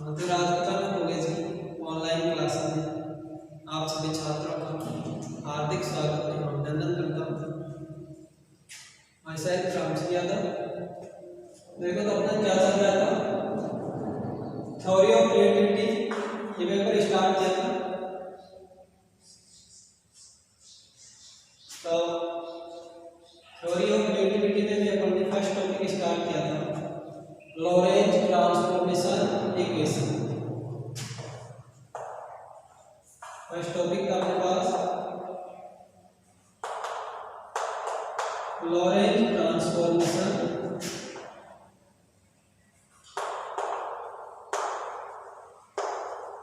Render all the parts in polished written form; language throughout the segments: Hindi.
तो राजपूताना कॉलेज की ऑनलाइन क्लासेस में आप सभी छात्रों का हार्दिक स्वागत एवं अभिनंदन करता हूँ। मैं शायद रामजी यादव। देखो तो अपना क्या चल रहा था, थ्योरी ऑफ क्रिएटिविटी ये पेपर स्टार्ट किया था। तो थ्योरी ऑफ क्रिएटिविटी में भी अपन ने फर्स्ट टॉपिक स्टार्ट किया था, Lorentz transformation equation. First topic था अपने पास लॉरेंज ट्रांसफॉर्मेशन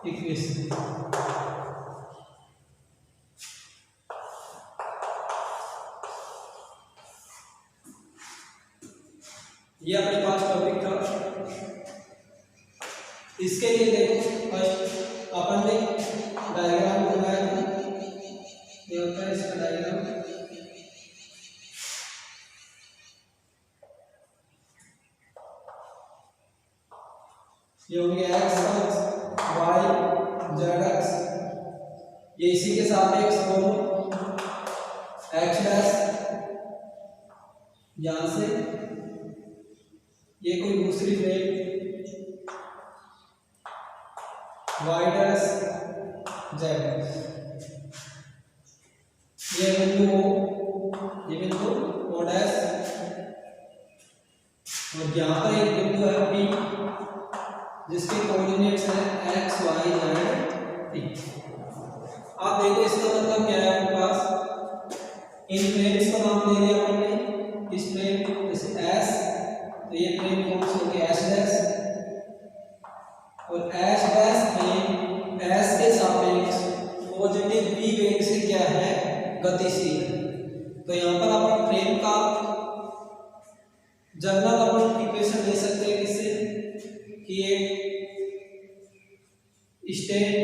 इक्वेशन। ये अपने पास टॉपिक था। इसके लिए देखो फर्स्ट अपन ने डायग्राम बनाया था। ये होता है इसका डायग्राम। ये हो गया एक्स अक्ष, वाई, जेड अक्ष। ये इसी के सापेक्ष दोनों एक्स डैश, यहां से ये कोई दूसरी plate Y dash, Z dash. ये बिंदु O, ये बिंदु O डैश, और यहाँ पर एक बिंदु है P जिसके कोऑर्डिनेट्स हैं x, y, z, t। आप देखो इसका मतलब क्या है आपके पास, इन प्लेन्स का नाम दे दिया अपन ने। इस प्लेन जैसे S, तो ये प्लेन कौन सा हो गया S डैश, और S डैश में S के सापेक्ष पॉजिटिव v वेग से क्या है, गतिशील है। तो यहाँ पर अपन प्लेन का जनरल अपन इक्वेशन ले सकते हैं किससे, कि एक स्टैंड,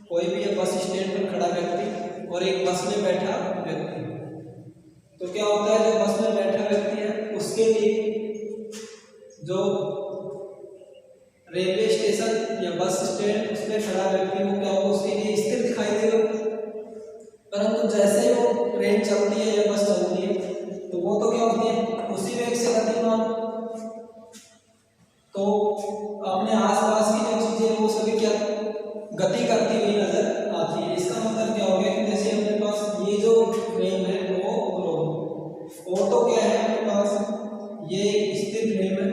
कोई भी बस स्टैंड पर खड़ा व्यक्ति और एक बस में बैठा व्यक्ति, तो क्या होता है, जो बस में बैठा व्यक्ति है उसके लिए जो रेलवे स्टेशन या बस स्टैंड उसमें खड़ा व्यक्ति वो क्या होगा, उसके लिए स्थिर दिखाई देगा। परंतु जैसे ही वो ट्रेन चलती है या बस चलती है तो वो तो क्या होती है, उसी वेग से गतिमान। तो अपने आसपास की जो चीजें वो सभी क्या गति करती हुई नजर आती है। इसका मतलब क्या हो गया कि जैसे अपने पास ये जो फ्रेम है वो तो क्या है अपने पास, ये स्थिर फ्रेम है,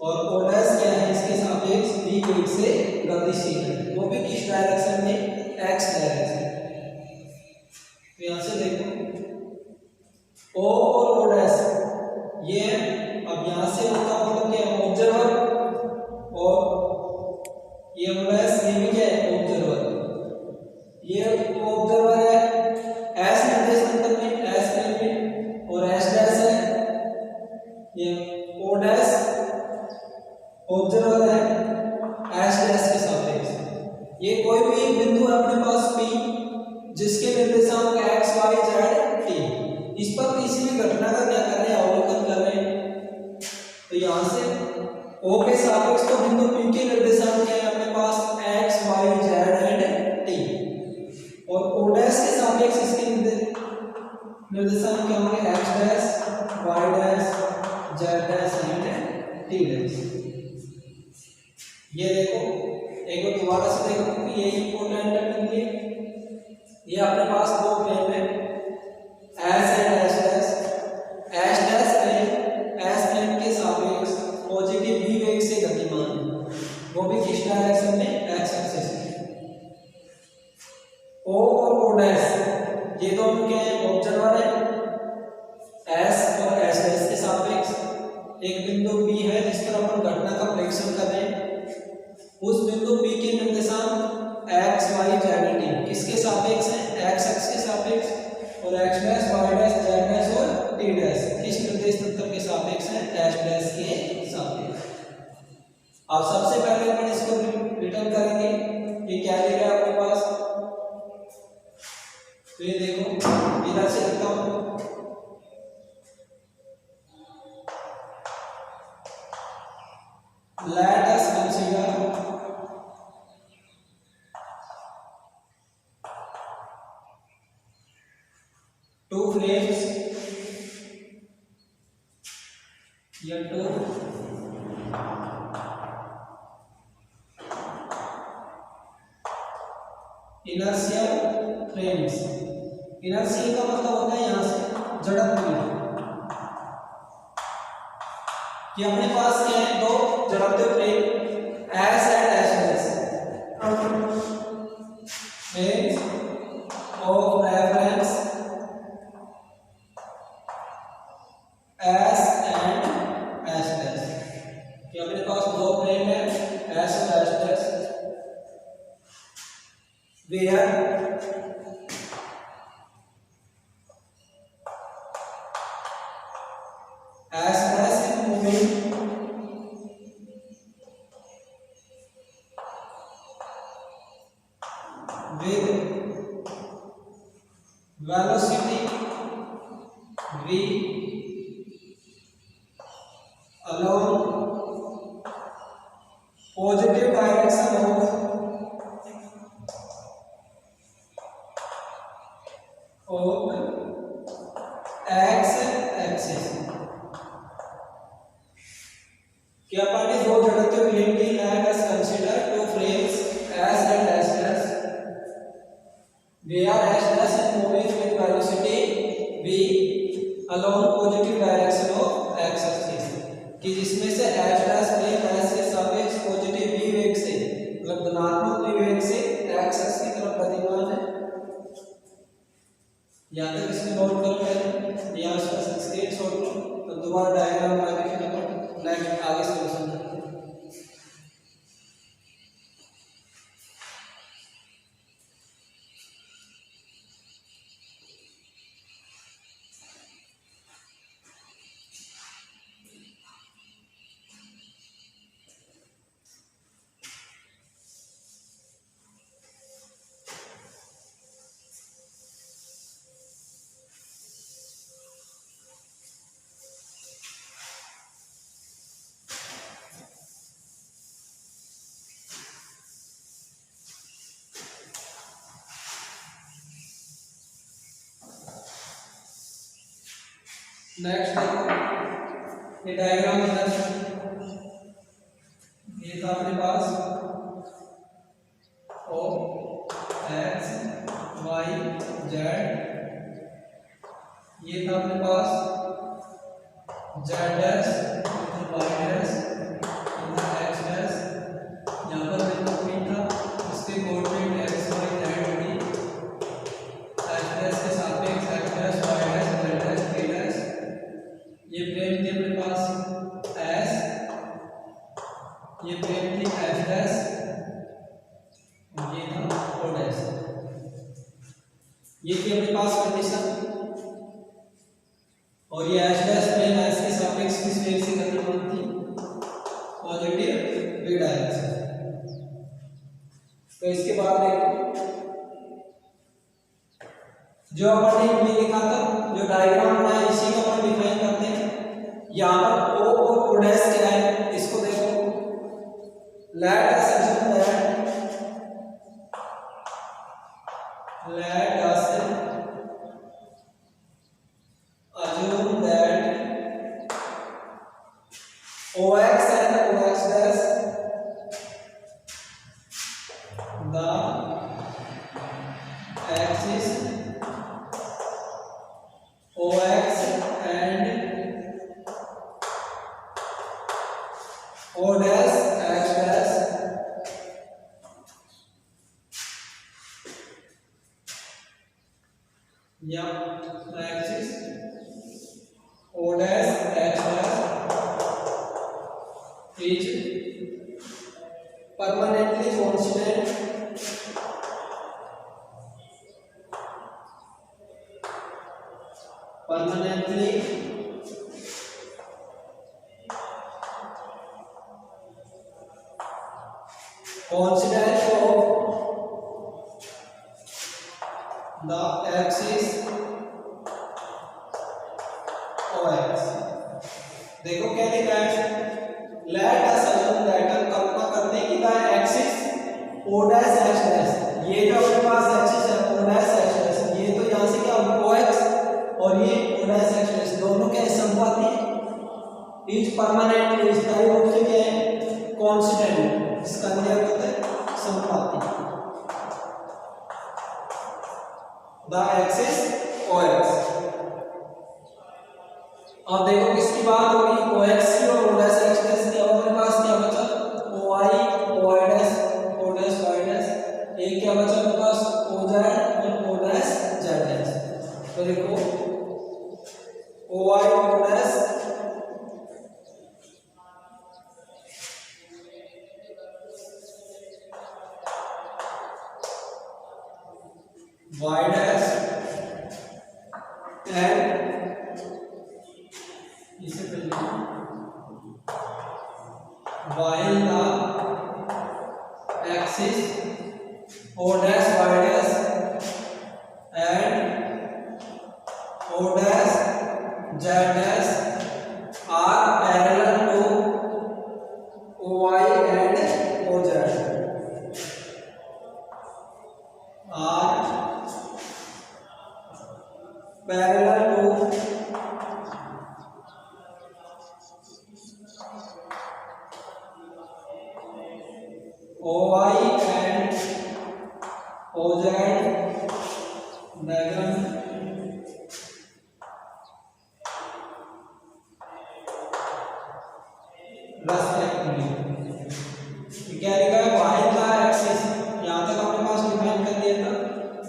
और ओ डैश क्या है, इसके सापेक्ष v वेग से गतिशील है, वो भी किस डायरेक्शन में, x डायरेक्शन। तो यहाँ से देखो o और o डैश ये, अब यहाँ से उसका मतलब क्या है, ऑब्जर्वर, और ये o डैश ये भी क्या है, ऑब्जर्वर। ये ऑब्जर्वर है s निर्देशांक में, s प्लेन में, और s डैश है ये o डैश ऑब्जर्वर है s डैश के सापेक्ष। ये कोई भी एक बिंदु है अपने पास P जिसके निर्देशांक x, y, z, t, इस पर किसी भी घटना का क्या कर रहे हैं, अवलोकन कर रहे हैं। तो यहाँ से O के सापेक्ष तो बिंदु P के निर्देशांक क्या है अपने पास, x, y, z and t, और O डैश के सापेक्ष इसके निर्देशांक क्या होंगे, x dash, y dash, z dash and t dash. ये देखो एक बार दोबारा से देखो कि ये इंपॉर्टेंट है बिंदु। ये अपने पास दो प्लेन है S and S dash. S dash plane S plane के सापेक्ष पॉजिटिव v वेग से गतिमान है, वो भी किस डायरेक्शन में, x एक्सिस में। O और O डैश ये दोनों क्या है, ऑब्जर्वर है S और S डैश के सापेक्ष। एक बिंदु P है जिस पर अपन घटना का प्रेक्षण कर रहे हैं, उस बिंदु P के निर्देशांक x, y, z, t किसके सापेक्ष है, x अक्ष के सापेक्ष, और x dash, y dash, z dash और t डैश किस निर्देश तंत्र के सापेक्ष है, h डैश के सापेक्ष। अब सबसे पहले अपन इसको रिटर्न करेंगे कि क्या लिखा है अपने पास। तो ये देखो इधर से लिखता हूं, let us consider two frames या टू इनर्शियल फ्रेम्स। इनर्शियल का मतलब होता है यहां से जड़त्वीय, कि अपने पास क्या है, दो जड़त्वीय frame S and S frames of reference S and S कि अपने पास दो फ्रेम है S और S where S is moving with velocity v along positive direction of x axis। क्या पार्टी दो जड़त्वीय फ्रेम की let us consider two frames S and S where S is moving with velocity v along positive direction of x axis, कि जिसमें से S फ्रेम S के सापेक्ष पॉजिटिव v वेग से मतलब धनात्मक v वेग से x axis की तरफ गतिमान है। यहाँ तक इसको नोट करो पहले, यहाँ इसका स्क्रीनशॉट लो, तो दोबारा डायग्राम आगे फिर अपन नेक्स्ट आगे सॉल्यूशन करते हैं। नेक्स्ट देखो ये डायग्राम इधर ये था अपने पास ओ एक्स वाई जेड, ये था अपने पास Z dash Y dash X dash, यहाँ पर बिंदु P था, इसके coordinate X Y Z D, X dash के सापेक्ष X dash Y dash Z dash के डैश। ये फ्रेम थी अपने पास S, ये फ्रेम थी S डैश, ये था O डैश। ये थी अपने पास कंडीशन, और ये S डैश फ्रेम S के सापेक्ष किस वेग से गतिमान थी, पॉजिटिव v डायरेक्शन। तो इसके बाद देखो जो अपन ने लिखा था, जो डायग्राम बनाया इसी को अपन डिफाइन करते हैं। यहाँ पर O और O डैश क्या है, इसको देखो, let us assume that OX and OX dash the axis OX and O dash X dash axis O dash X dash is permanently constant of the axis OX। देखो क्या लिखा है, लेट अस अज्यूम दैट, कल्पना करते हैं कि the axis O dash X dash, ये जो अपने पास एक्सिस है O डैश X डैश, ये तो यहाँ से क्या OX इज परमानेंटली स्थायी रूप से क्या है कांस्टेंट, इसका नियम होता है समानुपाती। The axis OX। अब देखो किसकी बात होगी OX की और O डैश X डैश की। अब हमारे पास क्या बचा OI OI dash O dash Y dash, एक क्या बचा मेरे पास OZ और O डैश Z डैश। तो देखो OI O dash Y dash and इसे पहले while the axis O dash Y dash and O dash Z dash are parallel to OY and OZ are parallel to OI and OZ diagram respectively। क्या लिखा है वाई का एक्सिस, यहाँ तक अपने पास डिफाइन कर दिया था।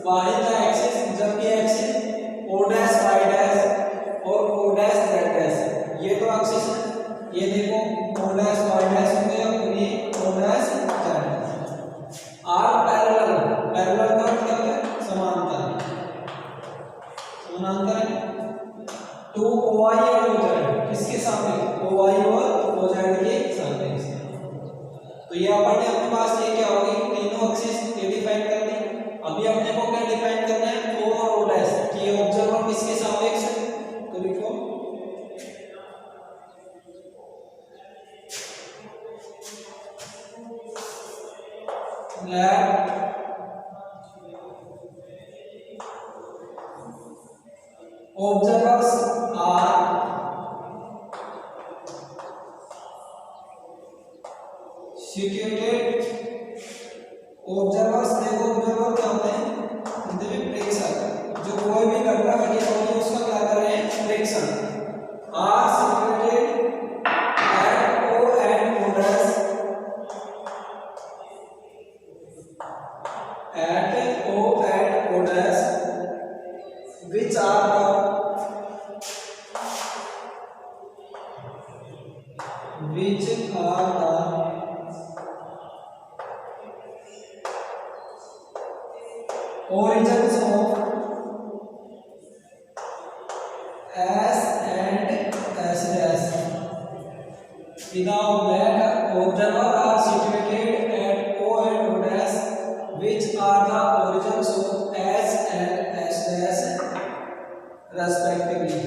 वाई का एक्सिस जबकि axis O dash Y dash और O डैश Z डैश ये तो एक्सिस है। ये देखो O डैश Y डैश हो गया और ये O dash Z dash are parallel. Parallel का मतलब है समांतर, समानांतर है टू OI और OZ किसके सापेक्ष OI और OZ के सापेक्ष। तो ये अपन ने अपने पास ये क्या होगी तीनों एक्सिस ये डिफाइन कर दी। अभी अपने को क्या डिफाइन करना है O और O डैश कि ये ऑब्जर्वर किसके सापेक्ष है। तो लिखो that observers are situated। Observers देखो ऑब्जर्वर क्या होते हैं हिंदी में प्रेक्षक, जो कोई भी घटना घटी होगी उसका क्या कर रहे हैं प्रेक्षण। Are situated at O and O dash at O and O dash which are the origins of S and S dash without that observer are situated at O and O dash which are the origins of S and S dash respectively।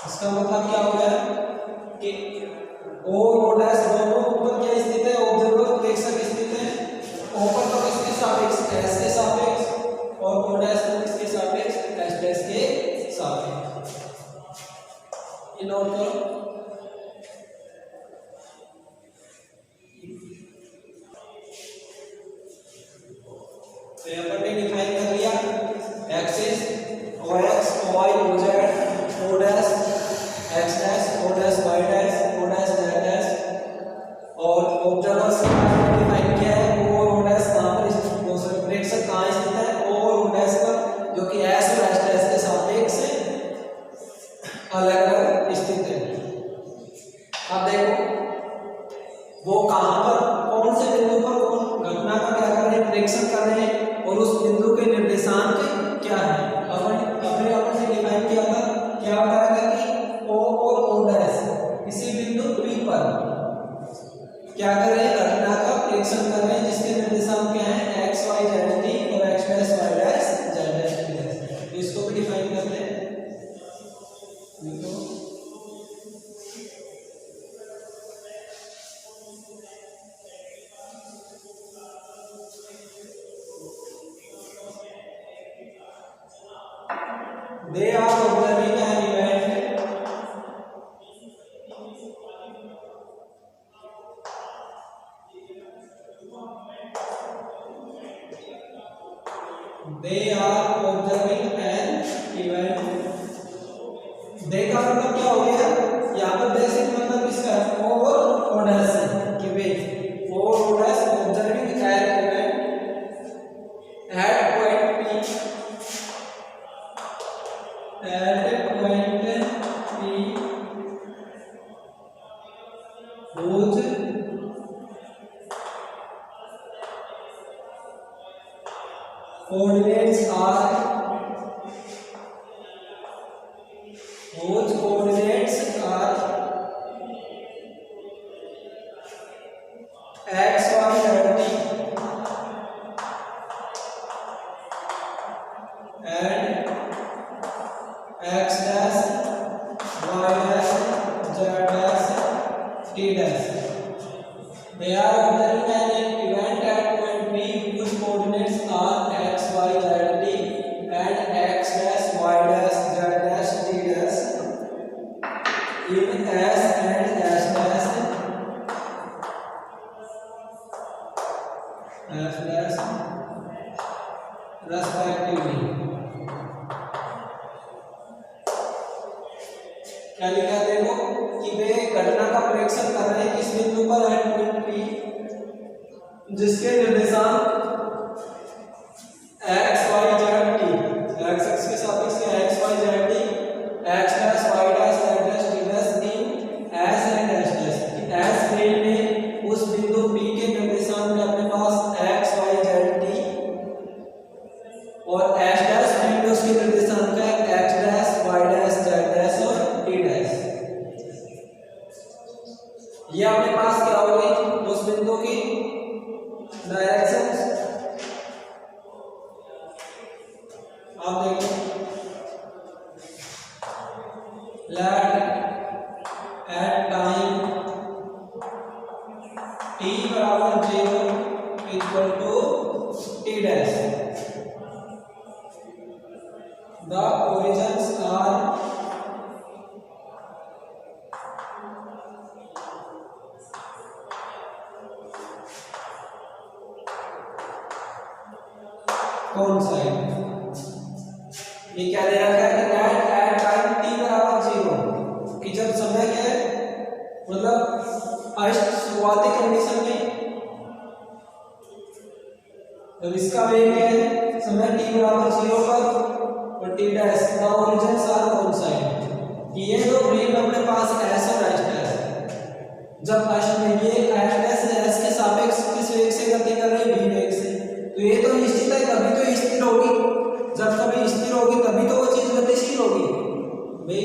इसका मतलब क्या हो गया कि O और O डैश दोनों ऊपर क्या स्थित है ऑब्जर्वर प्रेक्षक स्थित है। O पर तो किसके सापेक्ष S के सापेक्ष और O डैश तो किसके सापेक्ष S डैश के सापेक्ष। ये नोट करो। तो यहाँ पर मैंने डिफाइन कर लिया axis OX OY OZ O dash X dash O dash Y dash O dash Z dash और ऑब्जर्वर्स डिफाइन किया है O और O डैश कहाँ पर दूसरे प्रेक्षक कहाँ स्थित है O और O डैश पर जो कि S और S डैश के सापेक्ष अलग अलग स्थित है। अब देखो वो कहाँ पर कौन से बिंदु पर कौन घटना का क्या कर रहे हैं प्रेक्षण कर रहे हैं और उस बिंदु के निर्देशांक क्या है। अपने ने डिफाइन किया था क्या बताया था कि O और O डैश किसी बिंदु P पर क्या कर रहे हैं घटना का प्रेक्षण कर रहे हैं जिसके निर्देशांक क्या है X Y Z T और X dash Y dash Z dash T डैश। तो इसको भी डिफाइन करते हैं। they are observing an event देखा मतलब क्या हो गया यहाँ पर बेसिक मतलब किसका है फोर ओडस कि भाई फोर ओडस observing an event at point P whose coordinates are x, y, z, t and x dash, y dash, z dash, t dash. They are observing an event at point P whose coordinates are x, y, z, t and x dash, y dash, z dash, t dash in S and S dash F dash respectively. क्या लिखा देखो कि वे घटना का प्रेक्षण कर रहे हैं किस बिंदु पर है पॉइंट P जिसके निर्देशांक x y z t x axis के सापेक्ष में x y z t x dash y dash z dash t dash in S and S dash S plane में उस बिंदु P के निर्देशांक में अपने पास x y z t और S dash प्लेन में उसके निर्देशांक है x dash y dash z dash और t dash। ये अपने पास क्या हो गई उस बिंदु की डायरेक्शन। आप देखो let at time t बराबर 0 equal to t dash the origins are कौन सा है ये क्या दे रखा है कि at टाइम t बराबर 0 कि जब समय क्या है मतलब शुरुआती कंडीशन में जब इसका वेग है समय t बराबर 0 पर और t डैश का ओरिजिन सार कौन सा है कि ये दो ब्रेक अपने पास s और h डैश जब h में ये h डैश s के सापेक्ष किस वेग से गति कर रही है v वेग से तो ये तो निश्चित है कभी तो स्थिर होगी जब कभी स्थिर होगी तभी तो वो चीज गतिशील होगी भाई।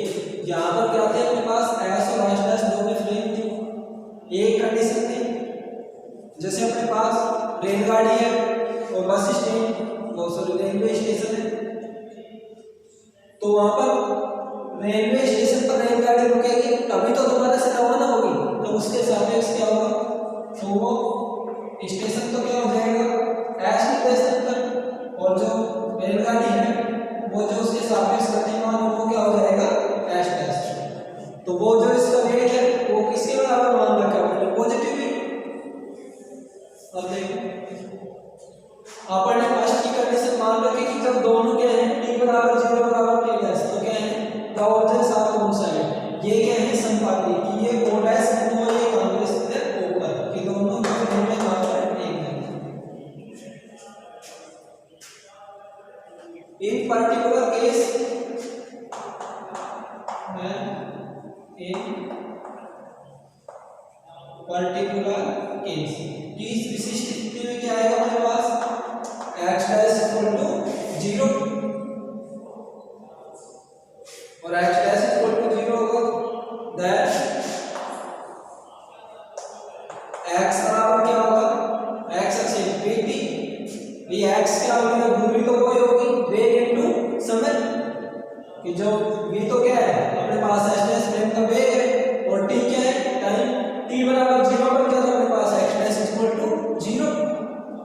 यहाँ पर क्या थे अपने पास s और h डैश दोनों फ्रेम थी एक कंडीशन थी जैसे अपने पास रेलगाड़ी है और बस स्टैंड रेलवे स्टेशन है तो वहां पर रेलवे स्टेशन पर रेलगाड़ी रुकेगी तभी तो दोबारा से रवाना होगी तो उसके सापेक्ष क्या होगा तो वो स्टेशन तो क्या हो जाएगा एस स्टेशन पर और जो रेलगाड़ी है वो जो उसके सापेक्ष गतिमान है वो क्या हो जाएगा एस डैश तो वो जो इसका वेग है वो किसके बराबर मान रखा है पॉजिटिव है। अब देखो अपन ने फर्स्ट की कंडीशन मान रखी कि जब दोनों के हैं t बराबर 0 बराबर t डैश तो क्या है द ओरिजिन सार कौन सा है ये क्या है संपाती कि ये o डैश बिंदु और ये कांग्रेस है ऊपर कि दोनों के फ्रेम में कांग्रेस एक है। इन पर्टिकुलर केस इस विशिष्ट स्थिति में क्या आएगा हमारे पास x डैश इक्वल टू 0 और x डैश इक्वल टू 0 होगा दैट x बराबर क्या होगा x एक्सिस vt ये x क्या होगी दूरी तो वही होगी वेग इनटू समय कि जो v तो क्या है अपने पास s डैश फ्रेम का वेग है और t क्या है टाइम t बराबर 0 पर क्या था अपने पास x डैश इक्वल टू 0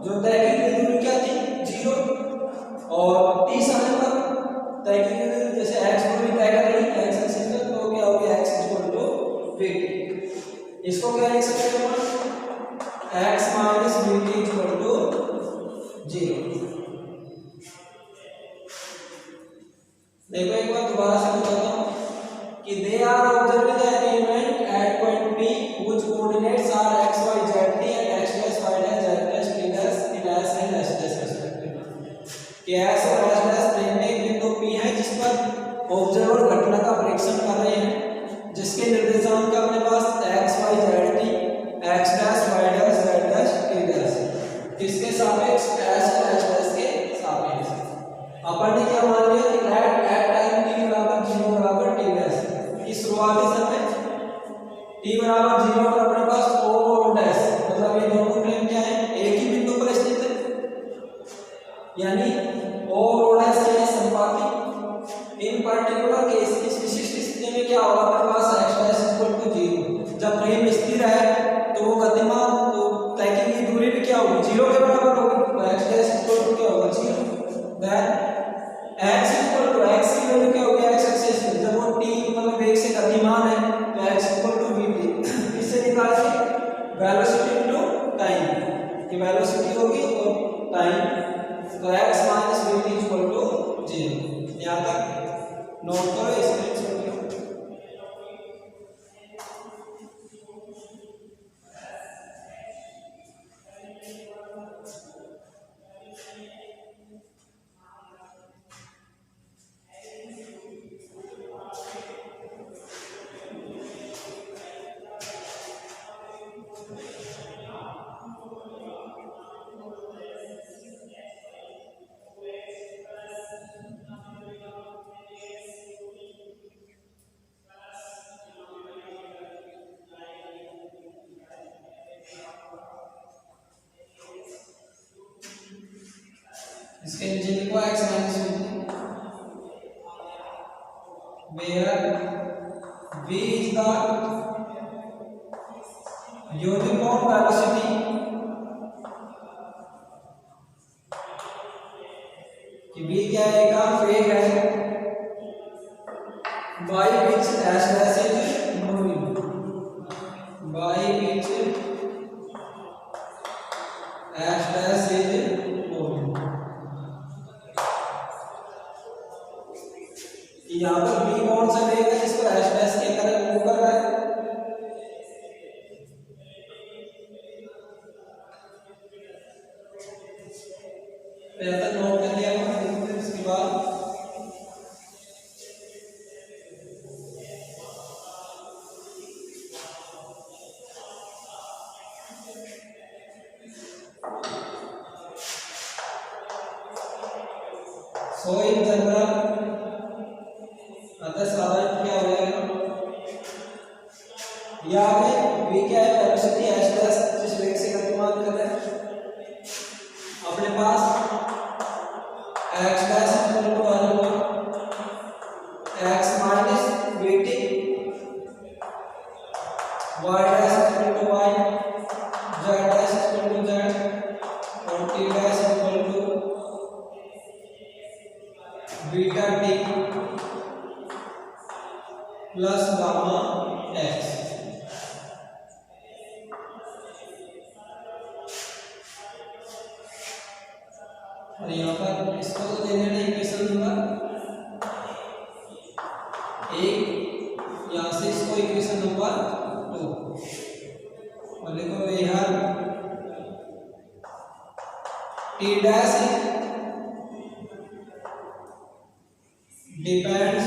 जो तय की गई दूरी क्या थी 0 और t समय पर तय की गई दूरी जैसे 0। देखो एक बार दोबारा से बताता हूं कि they are observing an event at point P whose coordinates are x y z t and x dash y dash z dash t dash in s and s dash respectively। कि s और s dash प्लेन में एक बिंदु P है जिस पर ऑब्जर्वर घटना का परीक्षण कर रहे हैं, जिसके निर्देशांक अपने पास x y z t x dash y dash z dash t dash किसके सापेक्ष s और s dash के सापेक्ष। अपन ने क्या मान लिया कि एट टाइम t बराबर 0 बराबर t डैश की शुरुआती समय t बराबर 0 पर अपने पास o और डैश मतलब ये दोनों प्लेन क्या है, एक ही बिंदु पर स्थित है, यानी o और डैश के लिए संपाती। इन पर्टिकुलर केस इस विशिष्ट स्थिति में क्या होगा, अपने पास x डैश इक्वल टू 0। जब प्लेन स्थिर है तो वो गतिमान तो तय की गई दूरी भी क्या होगी, 0 के बराबर होगी, तो x डैश इक्वल टू क्या होगा 0। Then x equal to x की वैल्यू क्या होगी, x एक्सिस पे जब वो t मतलब वेग से गतिमान है तो x इक्वल टू vt इससे निकालेंगे वेलोसिटी इनटू टाइम की वेलोसिटी होगी और टाइम, तो x minus vt equal to 0। यहां तक नोट करो, स्क्रीनशॉट लो। इसके नीचे लिखो x minus vt where v is the uniform velocity कि v क्या है, का वेग है by which s dash is moving, by which s dash is moving। यहाँ पर v कौन सा वेग है जिसको s dash के तरफ मूव कर रहा है, पहले नोट कर लिया हमने। इसके बाद सो इन जनरल अतः साधारण क्या हो जाएगा, यहाँ पे v क्या है, वेलोसिटी s डैश जिस वेग से गतिमान कर रहे हैं, अपने पास x dash equal to x minus vt, y dash equal to y, z dash equal to z और t dash equal to beta t plus gamma x। और यहाँ पर इसको तो दे देना इक्वेशन नंबर 1, यहाँ से इसको इक्वेशन नंबर 2 और लिखो यहाँ t dash depends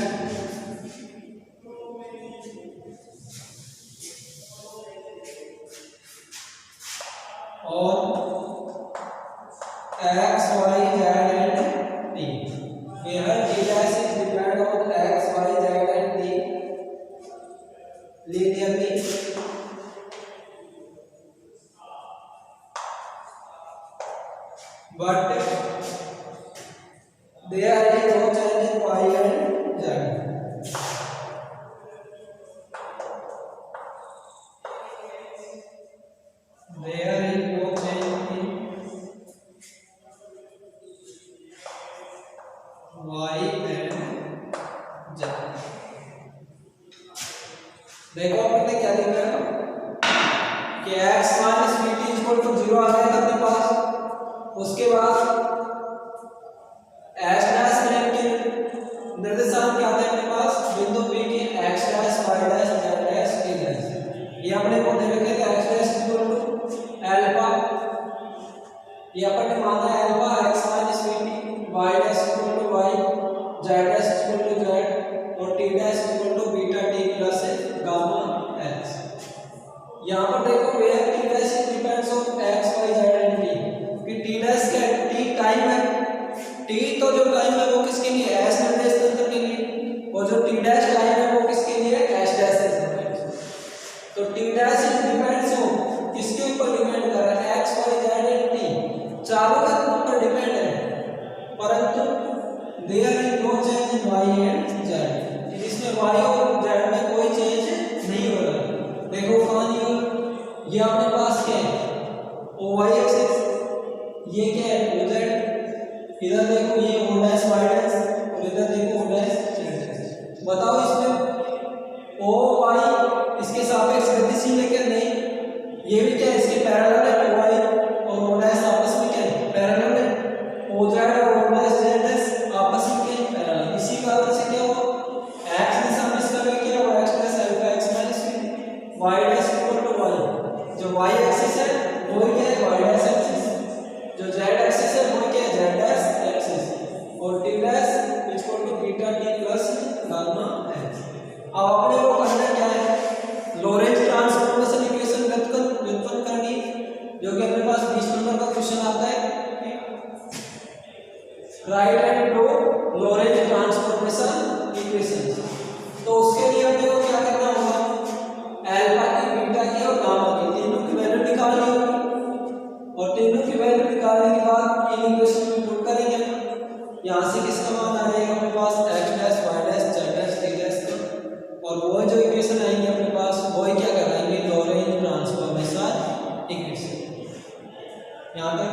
on x y z and t, where t dash is depend on x y z and t linearly, but there is no change in y and z। There is no change in y and z। देखो आपने क्या लिखा है कि x minus vt equal to 0 आ जाएगा अपने पास, उसके बाद एस डैश प्लेन के निर्देशांक क्या थे अपने पास बिंदु P के x dash y dash z dash t dash, ये अपने को दे रखे थे x dash equal to alpha, ये अपन ने माना है alpha x minus vt, y dash equal to y, z dash equal to z और t dash equal to beta t plus gamma x। यहाँ पर देखो where t dash depends on x y z and t, कि t डैश क्या है, t टाइम है, t तो जो टाइम है वो किसके लिए s निर्देश तंत्र के लिए, और जो t डैश टाइम है वो किसके लिए s डैश है। तो t डैश डिपेंड्स ऑन किसके ऊपर डिपेंड कर रहा है x y z and t, चारों के ऊपर डिपेंड है, परंतु there is no change in y and z, इसमें y और z में कोई चेंज नहीं हो रहा। देखो कहानी हो, ये अपने पास क्या है o y एक्सिस, ये क्या है o z, इधर देखो ये o डैश y डैश और इधर देखो o डैश z डैश। बताओ इसमें o y इसके सापेक्ष गतिशील है क्या, नहीं, ये भी क्या है इसके पैरेलल है, o y और o डैश आपस में क्या है पैरेलल है, o z और o डैश z डैश आपस में क्या है पैरेलल, इसी कारण से क्या हुआ x दिशा में इसका भी क्या हुआ x plus alpha x minus y dash equal to y, जो y एक्सिस है वो क्या है y डैश एक्सिस, जो z एक्सिस है वो क्या है z डैश एक्सिस, और t dash equal to beta t plus gamma x। अब अपने को करना क्या है, लॉरेंज ट्रांसफॉर्मेशन इक्वेशन व्युत्पन्न करनी, जो कि अपने पास 20 नंबर का क्वेश्चन आता है, write and draw Lorentz transformation equation. तो उसके लिए अपने को क्या करना होगा, अल्फा की, बीटा की और गामा की तीनों की वैल्यू निकालनी होगी, और तीनों की वैल्यू निकालने के बाद इन इक्वेशन में पुट करेंगे। यहाँ से किसका मान आ जाएगा अपने पास x dash y dash z dash t dash का, और वो जो इक्वेशन आएंगे अपने पास वो क्या कहलाएंगे लॉरेंज ट्रांसफॉर्मेशन इक्वेशन। यहाँ तक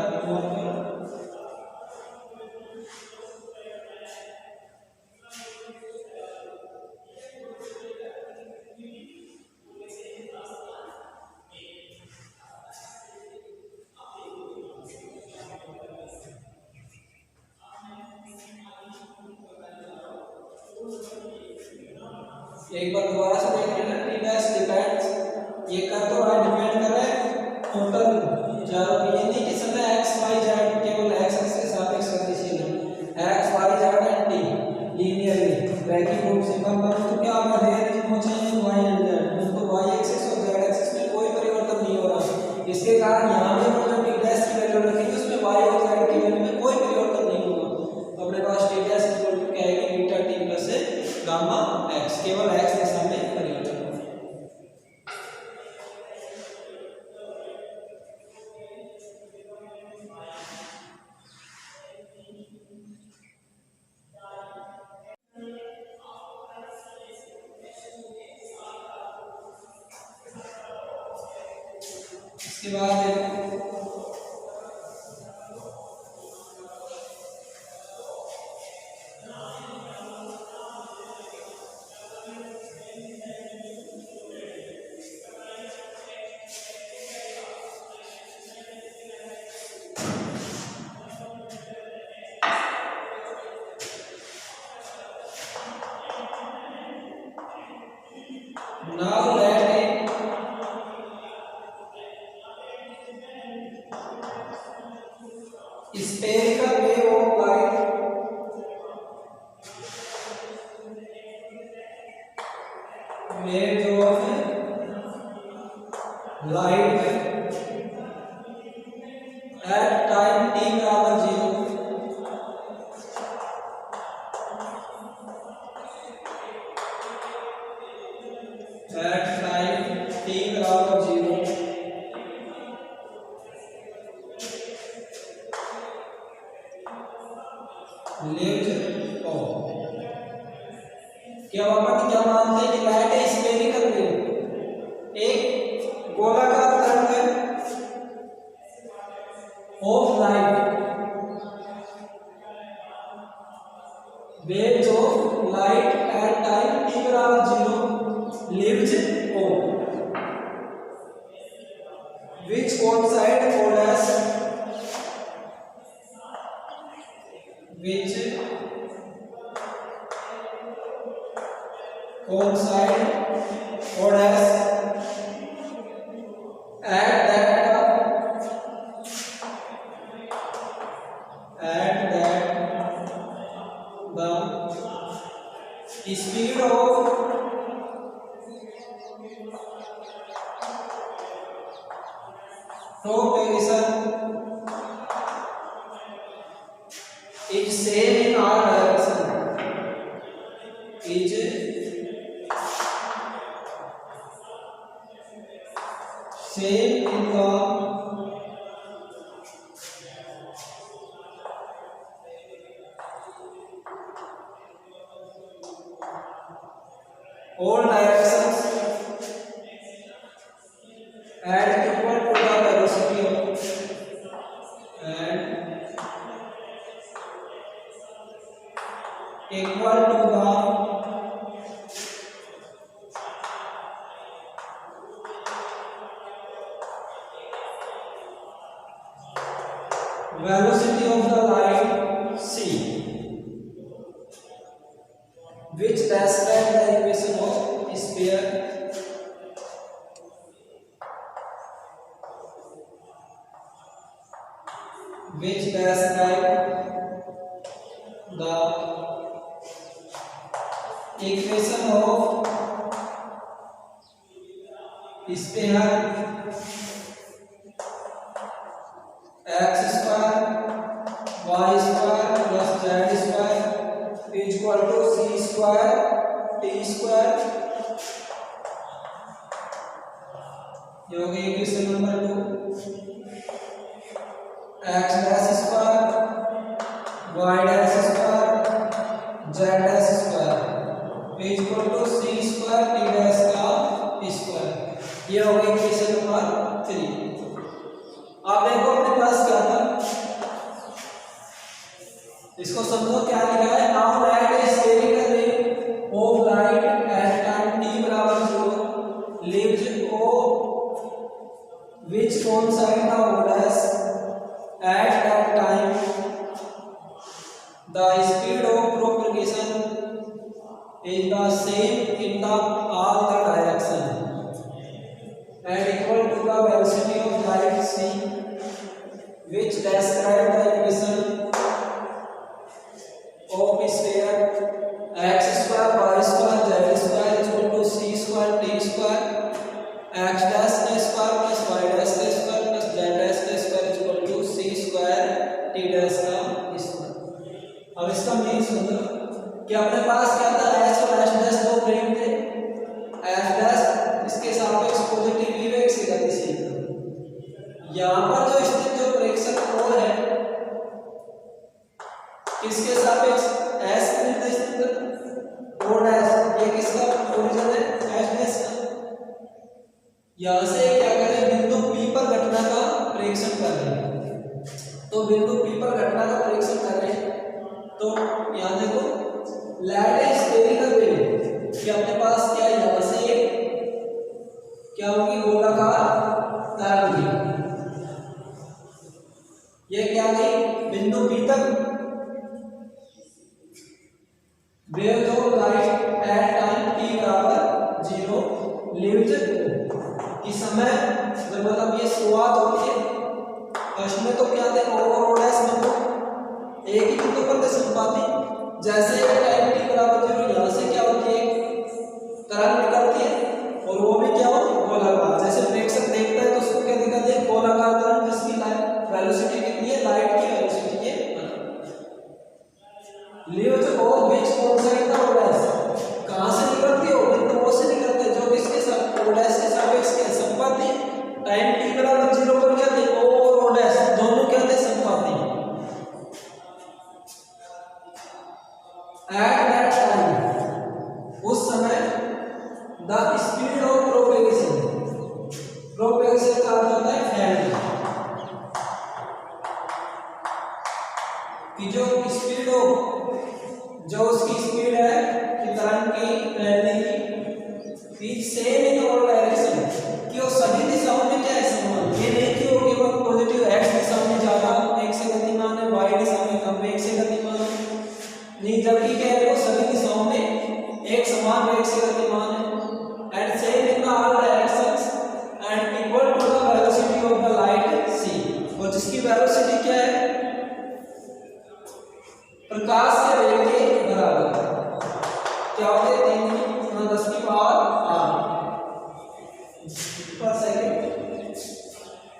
एक बार दोबारा से देख लेना, t डैश डिपेंड्स, ये कर तो रहा डिपेंड कर रहा है टोटल चारों पे, ये नहीं कि समय x y z केवल x एक्सिस के सापेक्ष गतिशील है, x y z and t linearly रैखिक रूप से कम करो तो क्या होगा, there is no change in y and z, तो y एक्सिस और z एक्सिस में कोई परिवर्तन नहीं हो रहा, इसके कारण यहां पे जो t डैश की वैल्यू रखेंगे उसमें y और z की वैल्यू में कोई परिवर्तन नहीं होगा। अपने पास t डैश इक्वल टू क्या है beta t plus gamma x, केवल x दिशा में परिवर्तन। इसके बाद now let a spherical wave of light जो है लाइट एट टाइम t बराबर 0 एट टाइम t बराबर 0 लिव्स ऑफ। क्या अपन क्या मानते हैं कि लाइट है स्फेरिकल वेव, एक गोलाकार तरंग है of light, waves of light at time t बराबर 0 lives on which coincide o dash which coincide or as at that the speed of propagation is same in all direction, is same in the all directions and equal to the velocity of and equal to the velocity of the light c, which describe the equation of sphere which describe the equation of sphere x square y square plus z square is equal to c square t square. ये हो गई equation number 2. x dash square y dash square z dash square is equal to c square t dash का square. ये हो गई इक्वेशन नंबर 3. आप देखो अपने पास क्या था, इसको समझो क्या लिखा है. Now right A spherical ray of light at time t बराबर 0 lives o which coincide the odas at that time the speed of propagation is the same in the all the direction and equal to the velocity of light c which describe the equation of sphere x square y square z square is equal to c square t square x dash square plus y dash square plus z dash square is equal to c square t dash का square. अब इसका मीन सुनो कि अपने पास क्या था, s और s dash दो प्लेन थे. s dash इसके सापेक्ष पॉजिटिव v वेग से गतिशील था. यहाँ पर जो स्थित जो प्रेक्षक कोण है किसके सापेक्ष s निर्देशित कोण है. ये किसका ओरिजिन है, s dash का. यहाँ से क्या करें, बिंदु P पर घटना का प्रेक्षण कर रहे हैं. तो बिंदु P पर घटना का प्रेक्षण कर रहे हैं तो यहाँ देखो लाइट है स्फेरिकल वेव कि अपने पास क्या यहाँ से क्या होगी, गोलाकार तरंग. ये क्या गई बिंदु P तक वेव जो लाइट एट टाइम t बराबर 0 लिव्स कि समय जब मतलब ये शुरुआत होती है फर्स्ट में तो क्या थे ओवर डैश बिंदु एक ही बिंदु पर थे संपाती. जैसे टाइम t बराबर 0 यहाँ से क्या होती है तरंग निकलती है और वो भी क्या होती है गोलाकार. जैसे प्रेक्षक देखता है तो उसको क्या दिखाते हैं गोलाकार तरंग जिसकी वेलोसिटी कितनी है, लाइट की वेलोसिटी के लिव्स और बीच कोइंसाइड द ओडैश. कहां से निकलती है, बिंदुओं से निकलते हैं जो किसके साथ ओडैश के सापेक्ष के संपाती. टाइम t बराबर 0 पर क्या थे ओ और ओडैश दोनों क्या थे संपाती. एट दैट टाइम उस समय द स्पीड ऑफ प्रोपेगेशन का अर्थ होता है फैलना कि जो स्पीड ऑफ जो उसकी स्पीड है कि तरंग की फैलने की सेम इन ऑल डायरेक्शन कि वो सभी दिशाओं में क्या है समान. ये नहीं कि वो केवल पॉजिटिव x दिशा में ज्यादा वेग से गतिमान है, y दिशा में कम वेग से गतिमान है, नहीं, जबकि क्या है वो सभी दिशाओं में एक समान वेग से गतिमान है and same in all directions and equal to the velocity of the light c, और जिसकी वेलोसिटी क्या है प्रकाश के वेग के बराबर है। क्या होता है 3 × 10⁻⁸ पर सेकंड।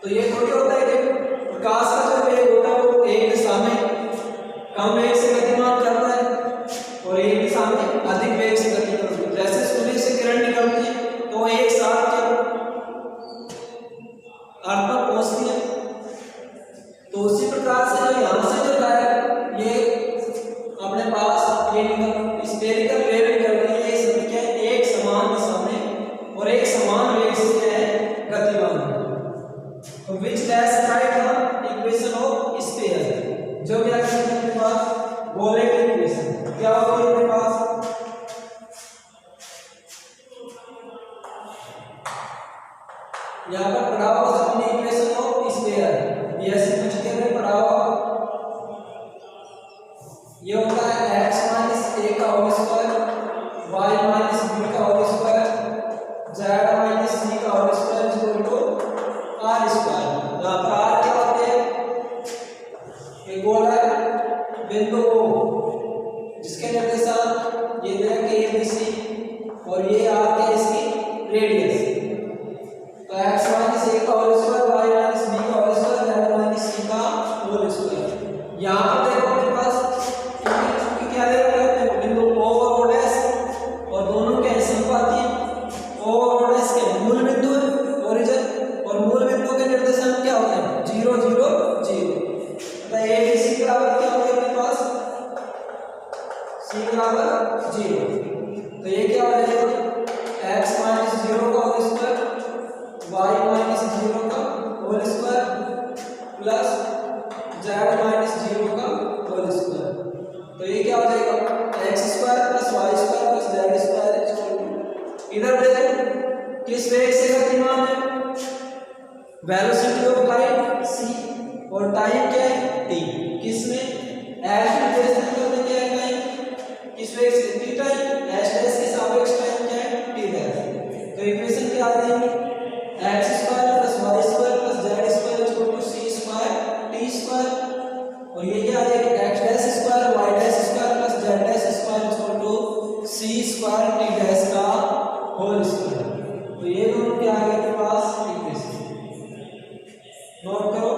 तो ये थोड़ी होता है कि प्रकाश का जो वेग होता है वो एक दिशा में कम वेग से गतिमान करता है और एक दिशा में अधिक वेग से गतिमान करता है। जैसे सूर्य से किरण निकलती है तो वो एक साथ के अर्थ पर पहुंचती है, तो उसी प्रकार से जो यहाँ से जो है ये अपने पास ये स्फेरिकल वेव निकल रही है, ये सभी क्या है एक समान दिशा में और एक समान वेग से क्या है गतिमान है। तो which dash write the equation of sphere, जो क्या है अपने पास गोले की इक्वेशन क्या होती है अपने पास यहाँ पर पढ़ा हुआ अपनी इक्वेशन ऑफ स्फीयर, ये ऐसे कुछ के में पढ़ा हुआ ये होता है x - a का होल स्क्वायर, y - b का होल स्क्वायर, z - c का whole square equal to r square. यहाँ पर r क्या होते हैं एक गोला है बिंदु O जिसके निर्देशांक ये दे रखे ABC और ये r के इसकी रेडियस, तो x - a का होल स्क्वायर, y - b का होल स्क्वायर, z - c का होल स्क्वायर। यहाँ पर देखो अपने पास क्या दे रखा है बिंदु O और O' और दोनों के समपाती हैं। O और O' के मूल बिंदु है ओरिजिन, और मूल बिंदु के निर्देशांक क्या होते हैं 0 0 0। तो ABC बराबर क्या होगा अपने पास c बराबर 0। तो ये क्या हो जाएगा x - 0 का होल स्क्वायर, y - 0 का होल स्क्वायर प्लस z - 0 का होल स्क्वायर। तो ये क्या हो जाएगा x² + y² + z² इधर देखो किस वेग से गतिमान है वेलोसिटी ऑफ लाइट c और टाइम क्या है t, किसमें एक्सीलरेशन करने क्या है टाइम किस वेग से t टाइम s' के सापेक्ष टाइम क्या है t'। तो इक्वेशन क्या आ जाएगी x² + y² + z² = c² t², और ये क्या आ जाएगा x' square y' square plus z' square equal to c square t' का होल स्क्वायर। तो ये दोनों क्या आ गए आपके पास इक्वेशन, नोट करो।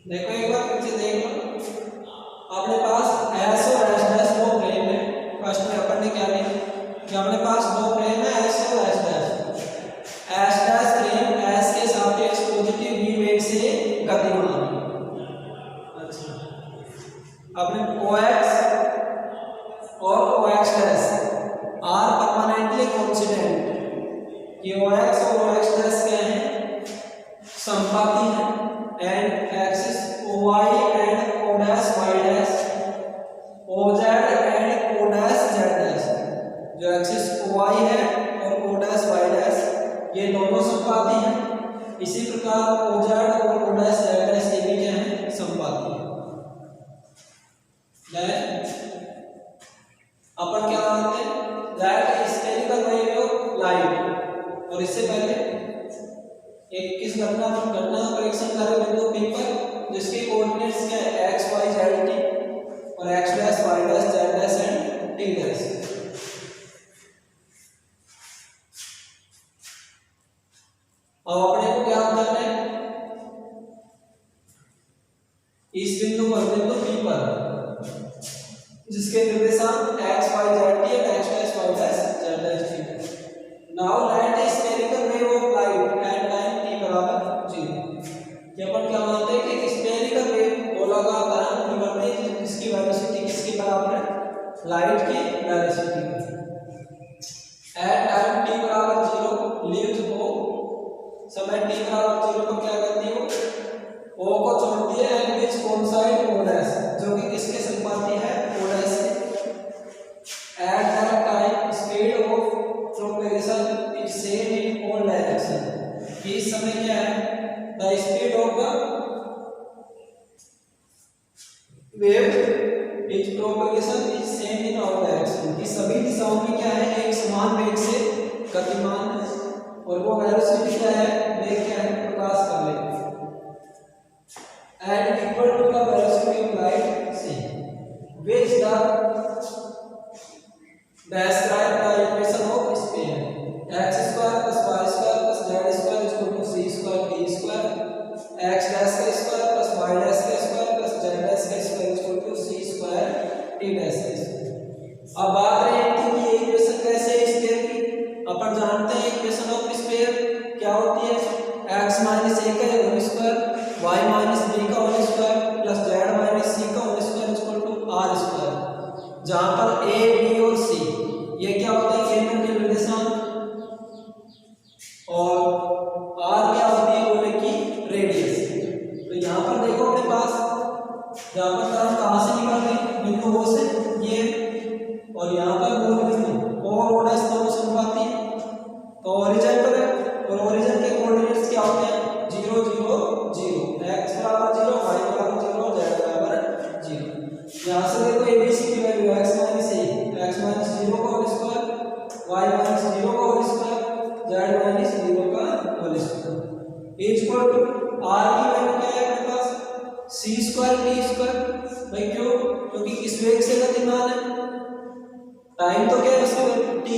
देखो एक बार फिर से देख लो अपने पास s और s' दो प्लेन है। फर्स्ट में अपन ने क्या लिया कि अपने पास दो प्लेन है s और s' प्लेन s के सापेक्ष पॉजिटिव v वेग से गतिमान। अच्छा अपने OX और OX' आर परमानेंटली कांस्टेंट, ये OX और OX' क्या है समपाती है and axis OY and O' Y' OZ and O' Z', जो एक्सिस OY है और O' Y' ये दोनों समपाती हैं। इसी प्रकार OZ और O' Z' ये भी क्या है समपाती है। अपन क्या मानते हैं that spherical wave of light, और इससे पहले एक किस घटना का परीक्षण करें बिंदु P पर जिसके कोऑर्डिनेट्स क्या है x y z t और x' y' z' and t'। अब अपने को क्या करना है इस बिंदु पर बिंदु P पर जिसके निर्देशांक x y z t और x' y' z' t। Now light is spherical wave of light at time t बराबर 0। ये अपन क्या मानते हैं कि स्फेरिकल वेव गोलाकार तरंग निकलती है जिसकी वेलोसिटी किसके बराबर है लाइट की वेलोसिटी एट टाइम t समय t बराबर 0 पर क्या करती हूँ, O को छोड़ती है and which coincide O dash, जो कि किसके संपाती है, O डैश से। At that time speed of propagation is same in all direction, कि इस समय क्या है, the speed of the wave is propagation is same in all direction, कि सभी दिशाओं में क्या है, एक समान वेग से गतिमान है, और वो वेलोसिटी क्या है, वेग क्या है, प्रकाश का वेग, and equal to the velocity of light c, which the describe the equation of speed x square plus y square plus z square is equal to c square d square, x dash का square plus y dash का square plus z dash का square is equal to c square d dash का square। अब बात रही है कि ये इक्वेशन कैसे है स्फीयर की। अपन जानते हैं इक्वेशन ऑफ स्फीयर क्या होती है, x माइनस a का whole square, y minus b का whole square plus z minus c का whole square is equal to r square, जहां पर a b और c ये क्या होता है, केंद्र के निर्देशांक, और r क्या होती है, गोले की रेडियस। तो यहाँ पर देखो अपने पास यहाँ पर तरफ कहाँ से निकल रही, बिंदु O से ये, और यहाँ पर मूल बिंदु O और O डैश दोनों संपाती है, तो ओरिजिन पर है, और ओरिजिन के कोऑर्डिनेट्स क्या होते हैं, 0 0 0, x बराबर 0, y बराबर 0, z बराबर 0। यहाँ से देखो abc की value x minus a, x minus 0 का होल स्क्वायर, y माइनस 0 का होल स्क्वायर, z माइनस 0 का whole square is equal to r की वैल्यू क्या है अपने पास, c स्क्वायर d स्क्वायर। भाई क्यों, क्योंकि किस वेग से गतिमान है, टाइम तो क्या है उसकी वैल्यू t,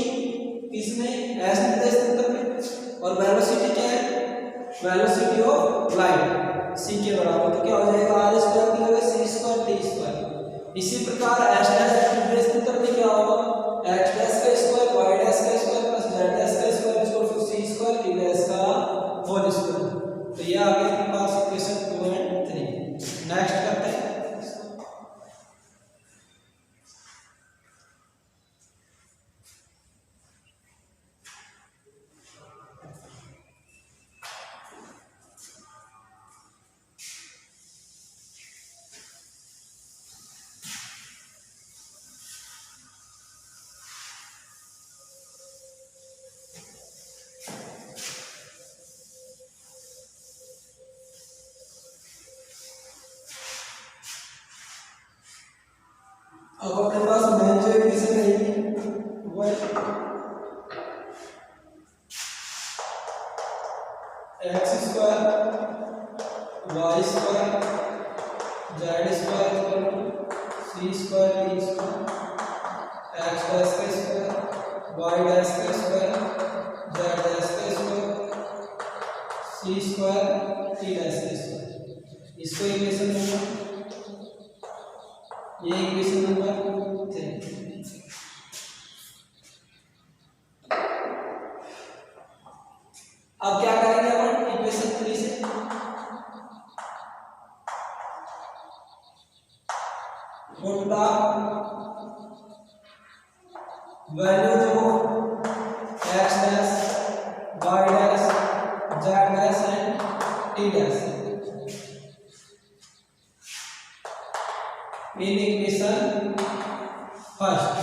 किसमें, s निर्देश तंत्र में, और वेलोसिटी क्या है, वेलोसिटी ऑफ लाइट c के बराबर, तो क्या हो जाएगा r स्क्वायर की जगह c स्क्वायर d स्क्वायर। इसी प्रकार s डैश निर्देश तंत्र में क्या होगा, x डैश का स्क्वायर y डैश का स्क्वायर प्लस z डैश का square is equal to c square d dash का होल स्क्वायर। तो ये आ गया अपने पास इक्वेशन 2 और 3। नेक्स्ट करते हैं, अब अपने पास मेन जो इक्वेशन रहेगी वो है x square y square z square equal to c square d square, x dash का स्क्वायर y डैश का स्क्वायर z डैश का square c square d dash का स्क्वायर। इसको इक्वेशन नंबर, ये इक्वेशन नंबर 3। अब क्या करेंगे अपन इक्वेशन 3 से, put the values of x dash y dash z dash and t dash in equation first।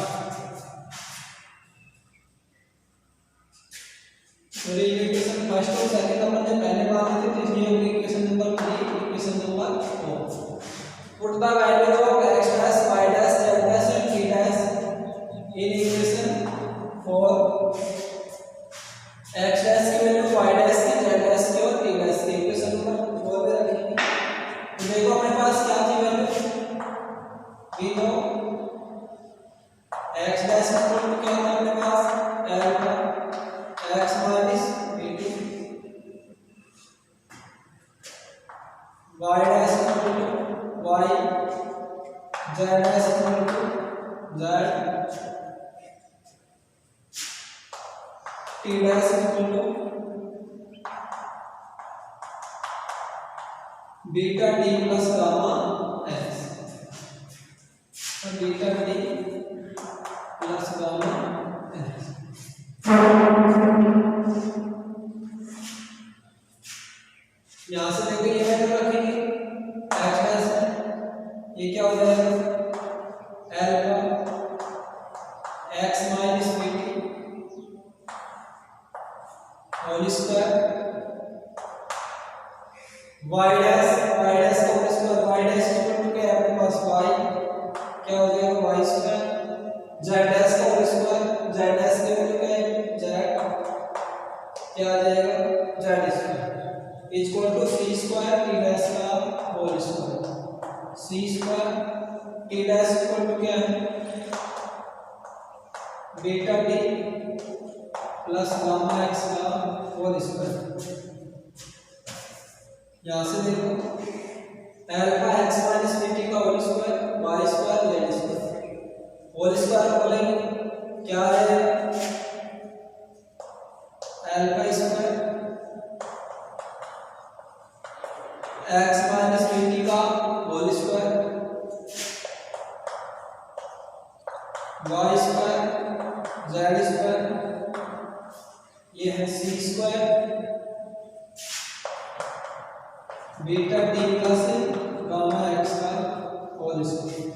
तो ये इक्वेशन फर्स्ट और सेकंड अपन ने पहले बात की थी, तो ये होगी equation number 3, equation number 4। Put the value of x dash y dash z dash and t dash in equation 4। x dash की वैल्यू y डैश की, z डैश की और t डैश की इक्वेशन नंबर 4 में रखेंगे। तो देखो अपने पास क्या थी value, we know x dash equal to क्या था अपने पास, alpha x minus bt, y dash equal to y, z dash equal to z, t dash equal to beta t plus gamma x, beta T plus gamma. Whole square Y dash का whole square Y dash equal to क्या है अपने पास वाई क्या हो जाएगा वाई स्क्वायर जेड डैश का होल स्क्वायर जेड डैश की वैल्यू क्या है जेड क्या आ जाएगा Z square equal to C square T dash का whole square C square T dash equal to क्या है beta T plus gamma X का होल स्क्वायर यहाँ से देखो अल्फा एक्स माइनस बीटी का whole square Y square Z square whole square बोलेंगे क्या है alpha square X minus BT का whole square Y square Z square ये है C square beta T plus gamma X का होल स्क्वायर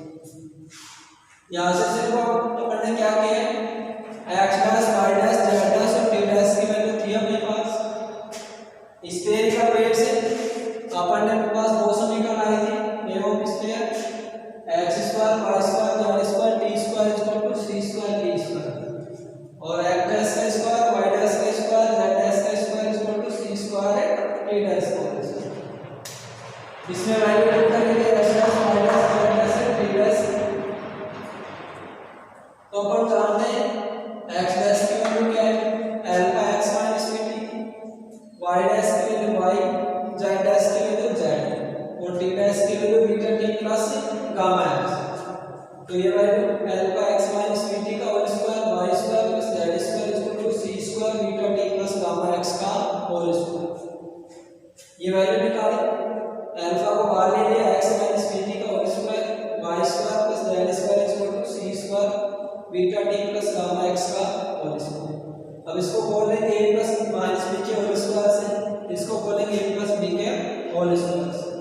यहाँ से सिर्फ अपन ने क्या किया X dash Y dash Z dash और टी डैश की वैल्यू थी अपने पास स्फीयर वेट से अपन ने अपने पास दो समीकरण आई थी एवं sphere X square Y square Z square T square equal to C square T square और एक्स डैश का स्क्वायर वाई डैश का स्क्वायर जेड डैश का square equal to C square T dash का इसमें वैल्यू पुट करेंगे x dash y dash z dash t डैश तो अपन जानते हैं x डैश की वैल्यू क्या है alpha x minus bt y dash की वैल्यू y z डैश की वैल्यू z और t डैश की value beta t plus gamma x तो ये value alpha x minus bt का whole square y square plus z square equal to c square beta t plus gamma x का होल स्क्वायर ये वैल्यू निकाली अल्फा को बाहर ले लिया x माइनस bt का whole square y square plus z square equal to c square beta t plus gamma x का होल स्क्वायर अब इसको बोल लेंगे a प्लस माइनस b के होल स्क्वायर से इसको बोलेंगे a प्लस b के होल स्क्वायर से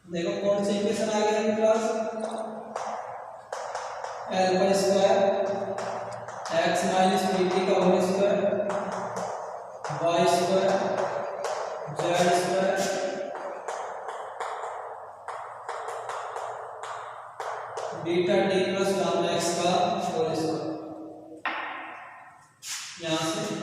देखो कौन सी इक्वेशन आ गई हमारे पास alpha square x minus bt का whole square y square z square beta t plus gamma x का होल स्क्वायर यहाँ से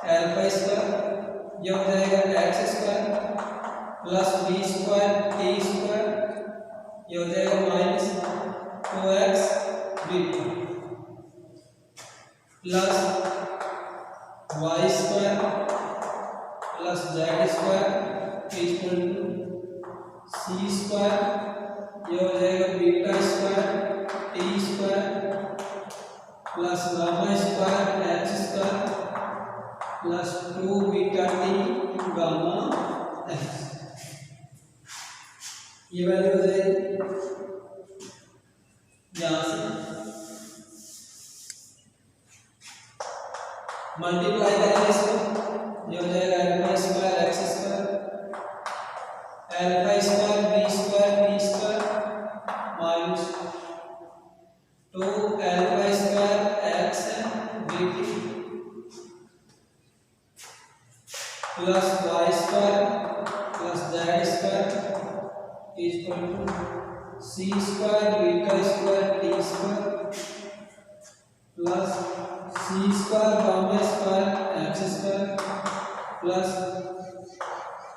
अल्फा स्क्वायर ये हो जाएगा X square plus B square T square ये हो जाएगा minus 2x beta plus Y square plus Z square equal to C square ये हो जाएगा beta square T square plus gamma square X square plus 2 beta T gamma X ये वैल्यू हो जाएगी यहाँ से मल्टीप्लाई करेंगे इसको ये हो जाएगा alpha square X square alpha square B square T square minus 2 alpha square X B T plus Y square plus Z square equal to C square beta square T square plus C square gamma square X square plus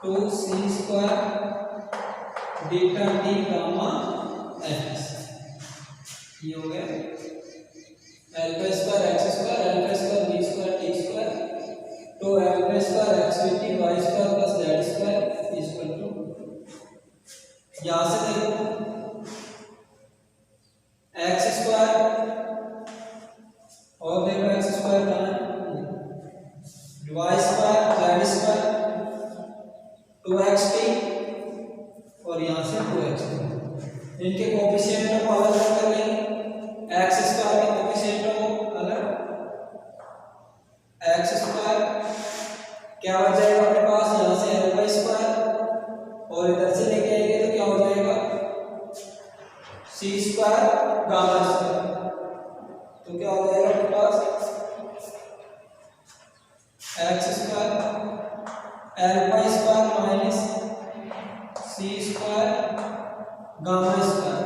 2c square beta T gamma X ये हो गया alpha square X square alpha square B square T square तो alpha square X B T Y square Z square 2xt और यहाँ से 2xt। इनके कोएफिशिएंट को अलग अलग कर लेंगे। एक्स स्क्वायर के कोएफिशिएंट को अलग, एक्स स्क्वायर क्या हो जाएगा अपने पास, यहाँ से अल्फा स्क्वायर और इधर से लेके आएंगे तो क्या हो जाएगा सी स्क्वायर गामा स्क्वायर। तो क्या हो जाएगा अपने पास X square alpha square minus C square gamma square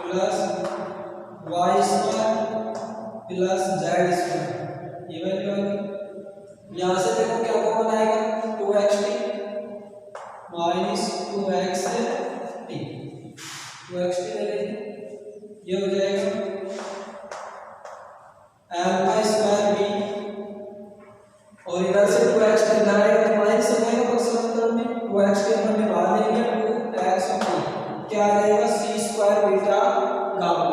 plus Y square plus Z square. ये वैल्यू आ गई। यहाँ से देखो क्या कॉमन आएगा 2xt माइनस 2xt ले लेंगे, ये हो जाएगा अल्फा स्क्वायर बी और इधर से 2xt इधर आएगा तो माइनस हो जाएगा पक्षांतर में 2xt हमने बाहर ले लिया 2x क्या आ जाएगा सी स्क्वायर बीटा गामा।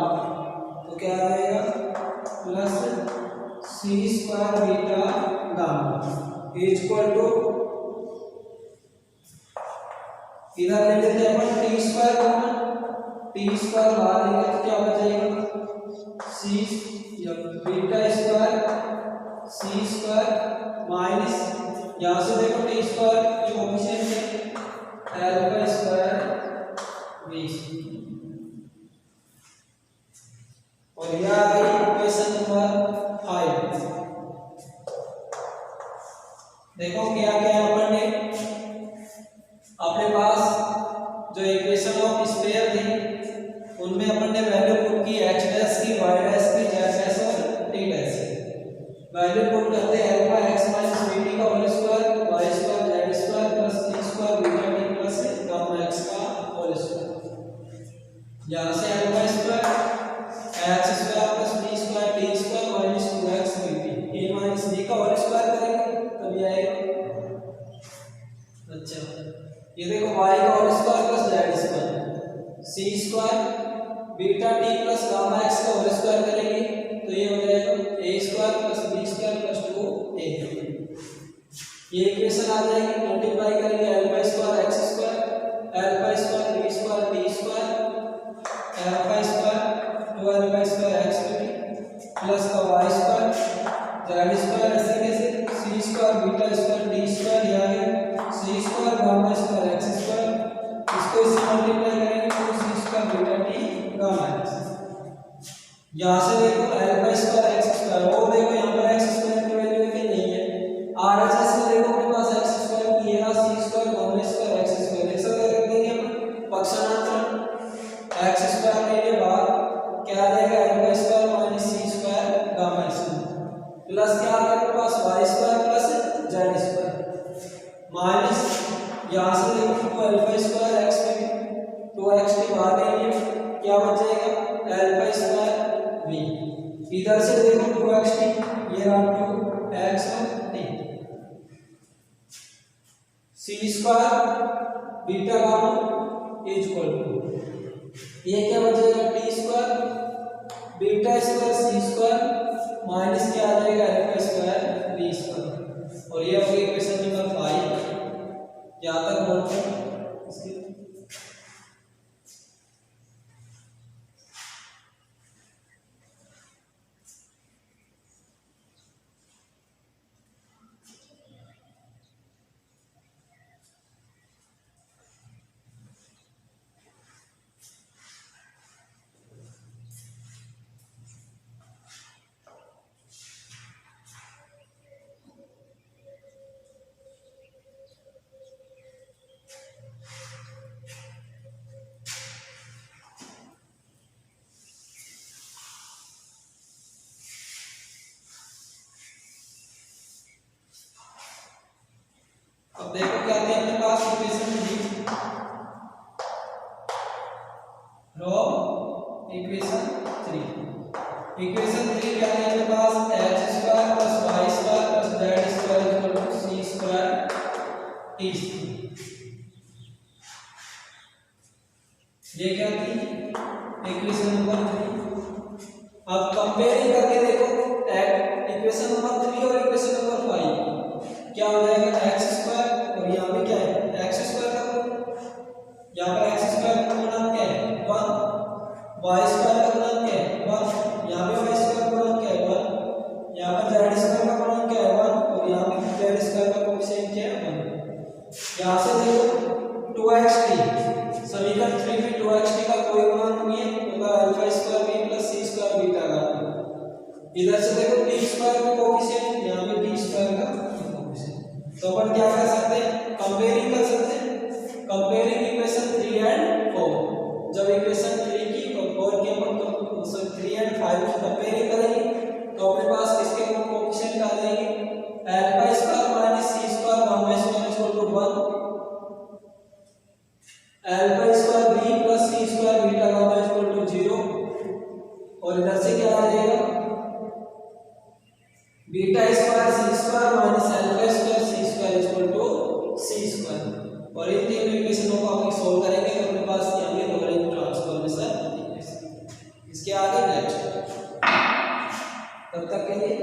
तो क्या आ जाएगा plus C square beta gamma equal to इधर ले लेते हैं अपन T square common, T square बाहर लेंगे तो क्या हो जाएगा C beta square C square minus यहाँ से देखो टी स्क्वायर जो कोएफिशिएंट है अल्फा स्क्वायर बी और यह आ गई इक्वेशन नंबर 5। देखो क्या क्या अपन ने अपने पास जो इक्वेशन ऑफ स्फीयर थी उनमें अपन ने वैल्यू पुट की x डैश की y डैश की z डैश और t डैश की। वैल्यू पुट करते हैं अल्फा x माइनस bt का whole square y square z square plus t square beta t plus gamma x का होल स्क्वायर। यहां से alpha square x square plus b square t square minus 2x bt a minus b का होल स्क्वायर करेंगे तब ये आएगा। अच्छा ये देखो y का whole square plus z square c square beta t plus gamma x का होल स्क्वायर करेंगे तो ये हो जाएगा a square plus b square plus 2a। ये इक्वेशन आ जाएगी। मल्टीप्लाई करेंगे alpha square x square alpha square b square t square alpha square 2 alpha square x plus का y स्क्वायर z स्क्वायर ऐसे कैसे c square beta square t square या c square gamma square x square इसको इससे मल्टीप्लाई करेंगे तो c square beta t gamma x। यहाँ से देखो अल्फा स्क्वायर x स्क्वायर और देखो यहाँ पर x स्क्वायर की वैल्यू क्या नहीं है। RHS में देखो अपने पास x स्क्वायर की है c square gamma square x square ऐसा कर देंगे हम पक्षांतर x स्क्वायर ले लिए बाहर क्या आ जाएगा alpha square minus c square gamma square plus क्या आ गया अपने पास y square plus z square minus यहाँ से देखो 2 अल्फा स्क्वायर x में 2x के बाहर लेंगे क्या बच जाएगा अल्फा स्क्वायर v इधर से देखो 2xt ये रहा 2x t c square beta gamma equal to ये क्या बचेगा t square beta square c square minus क्या आ जाएगा अल्फा स्क्वायर b स्क्वायर और ये हो गई इक्वेशन नंबर 5। यहाँ तक नोट करें इसके अब देखो क्या दी अपने पास इक्वेशन दी रो इक्वेशन 3 क्या दी अपने पास x square plus y square plus z square equal to c square t square. ये क्या थी इक्वेशन नंबर 3। अब कंपेयरिंग करके देखो इधर से देखो टी स्क्वायर का कोएफिशिएंट, यहाँ पे टी स्क्वायर का कोएफिशिएंट। तो अपन क्या कर सकते हैं, कंपेयरिंग कर सकते हैं। कंपेयरिंग इक्वेशन 3 एंड 4, जब इक्वेशन 3 की और 4 की अपन 3 एंड 5 की कंपेयरिंग करेंगे तो अपने पास किसके कोएफिशिएंट आ जाएंगे, alpha square minus C square gamma square equal to 1, alpha square B plus C square beta gamma equal to 0, और इधर से क्या आ जाएगा, beta square C square minus alpha square C square equal to C square. और इन तीनों इक्वेशनों को हम सॉल्व करेंगे तो अपने पास यहाँ पे लोगरिथम ट्रांसफॉर्मेशन। इसके आगे नेक्स्ट, तब तक के लिए